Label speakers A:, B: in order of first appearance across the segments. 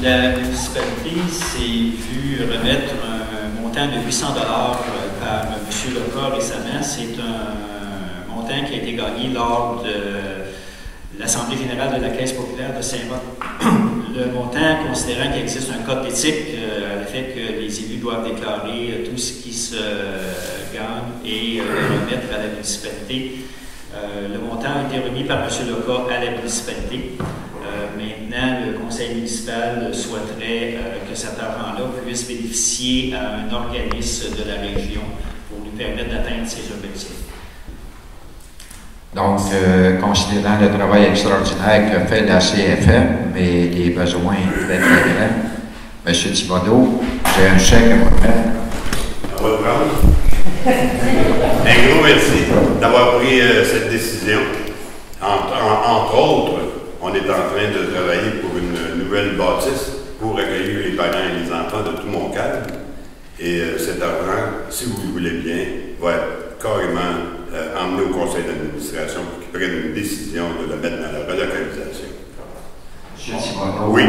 A: La municipalité s'est vue remettre un montant de 800 $ par M. Lecor récemment. C'est un montant qui a été gagné lors de l'Assemblée générale de la Caisse populaire de Saint-Roch. Le montant, considérant qu'il existe un code d'éthique à l'effet que les élus doivent déclarer tout ce qui se gagne et le remettre à la municipalité. Le montant a été remis par M. Lecor à la municipalité. Maintenant, le conseil municipal souhaiterait que cet argent-là puisse bénéficier à un organisme de la région pour lui permettre d'atteindre ses objectifs.
B: Donc, considérant le travail extraordinaire que fait la CFM, mais les besoins très très grands, M. Thibodeau, j'ai un chèque à vous remettre.
C: On va le prendre. Un gros merci d'avoir pris cette décision. Entre autres, on est en train de travailler pour une nouvelle bâtisse pour accueillir les parents et les enfants de tout Montcalm. Et cet argent, si vous le voulez bien, va être carrément emmené au conseil d'administration pour qu'ils prennent une décision de le mettre dans la relocalisation.
B: M. Thibodeau,
C: oui.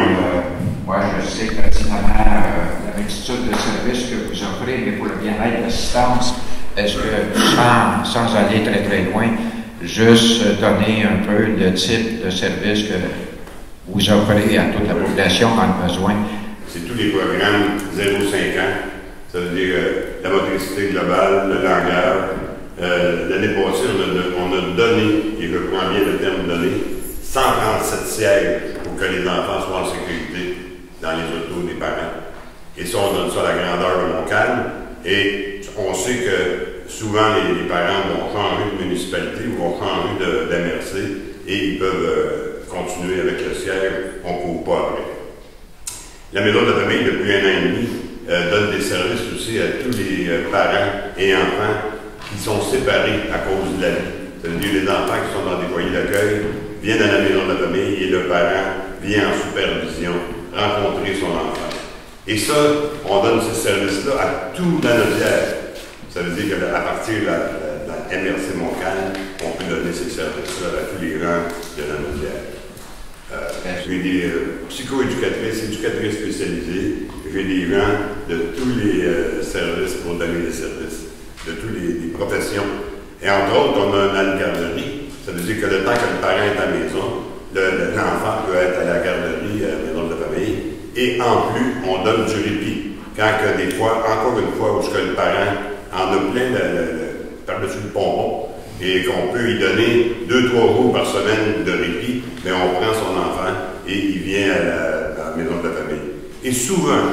B: Moi, je sais pertinemment la multitude de services que vous offrez, mais pour le bien-être, l'assistance, est-ce que, sans aller très très loin, juste donner un peu le type de service que vous offrez à toute la population en besoin?
C: C'est tous les programmes 0-5 ans, ça veut dire la motricité globale, le langage. L'année passée, on a donné, et je prends bien le terme donné, 137 sièges pour que les enfants soient en sécurité dans les autos des parents. Et ça, on donne ça à la grandeur de Montcalm. Et on sait que souvent, les parents vont changer de municipalité ou vont changer d'MRC et ils peuvent continuer avec le siège. On ne court pas après. La Maison de la famille, depuis 1 an et demi, donne des services aussi à tous les parents et enfants qui sont séparés à cause de la vie. C'est-à-dire les enfants qui sont dans des foyers d'accueil viennent à la Maison de la famille et le parent vient en supervision rencontrer son enfant. Et ça, on donne ces services-là à tout la Nodière. Ça veut dire qu'à partir de la MRC Montcalm, on peut donner ces services-là à tous les rangs de la Nodière. J'ai des psychoéducatrices, éducatrices spécialisées, j'ai des gens de tous les services pour donner des services, de toutes les professions. Et entre autres, on a une garderie. Ça veut dire que le temps que le parent est à la maison, l'enfant peut être à la garderie, à la maison de la famille. Et en plus, on donne du répit. Quand que des fois, encore une fois, où le parent en a plein par-dessus le pompon, et qu'on peut y donner 2-3 jours par semaine de répit, mais on prend son enfant et il vient à la maison de la famille. Et souvent,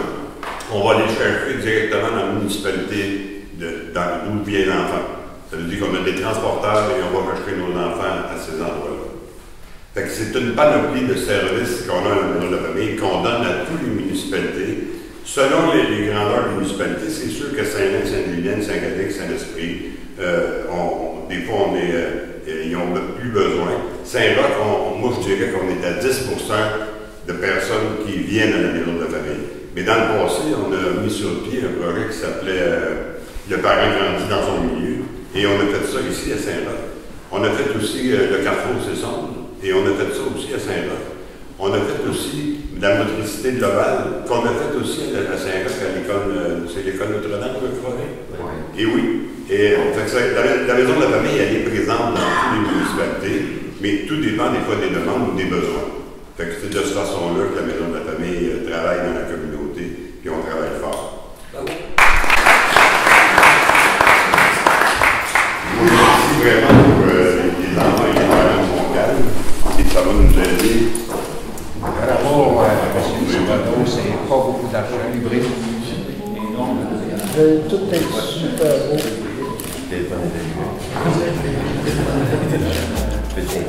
C: on va aller chercher directement dans la municipalité d'où vient l'enfant. Ça veut dire qu'on a des transporteurs et on va chercher nos enfants à ces endroits-là. Fait que c'est une panoplie de services qu'on a à la maison de la famille, qu'on donne à toutes les municipalités. Selon les grandeurs des municipalités, c'est sûr que Saint-Lin, Sainte-Julienne, Saint-Gadic, Saint-Esprit, des fois, ils n'ont plus besoin. Saint-Roch, moi, je dirais qu'on est à 10% de personnes qui viennent à la maison de la famille. Mais dans le passé, on a mis sur pied un projet qui s'appelait Le parent grandit dans son milieu. Et on a fait ça ici à Saint-Roch. On a fait aussi le Carrefour Cesson. Et on a fait ça aussi à Saint-Roch. On a fait aussi la motricité globale, qu'on a fait aussi à Saint-Roch, à l'école, c'est l'école Notre-Dame, je crois. Oui. Et oui. Et la maison de la famille, elle est présente dans toutes les municipalités, mais tout dépend des fois des demandes ou des besoins. Fait que c'est de cette façon-là que la maison de la famille travaille dans la communauté, puis on travaille fort. Bravo. Merci vraiment pour les enfants et les parents de Montcalm. Et ça va nous aider.
B: Bravo, M. Thibodeau, c'est pas beaucoup d'argent livré.
D: Tout est super beau.
E: Petit.